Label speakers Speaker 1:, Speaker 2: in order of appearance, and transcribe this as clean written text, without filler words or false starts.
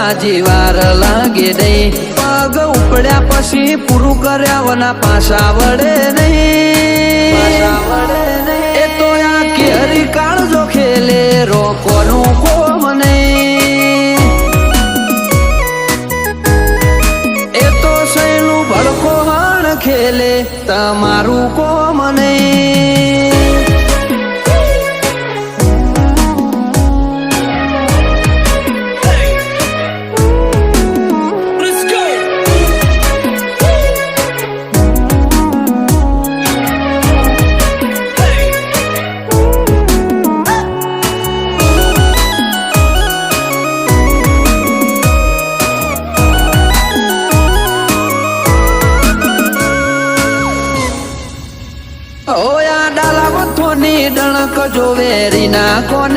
Speaker 1: હાજી વાર લાગે નહીં પગ ઉપડ્યા પછી પૂરું કર્યા વના પાછા વડે નહીં એ તો આ કેરી કાળજો ખેલે રોકોનું કોમ નહીં એ તો સૈનું ભડકો હણ ખેલે તમારું કોમ નહીં ઓયા ડાલા મથોની ડણક જો વેરી ના કોને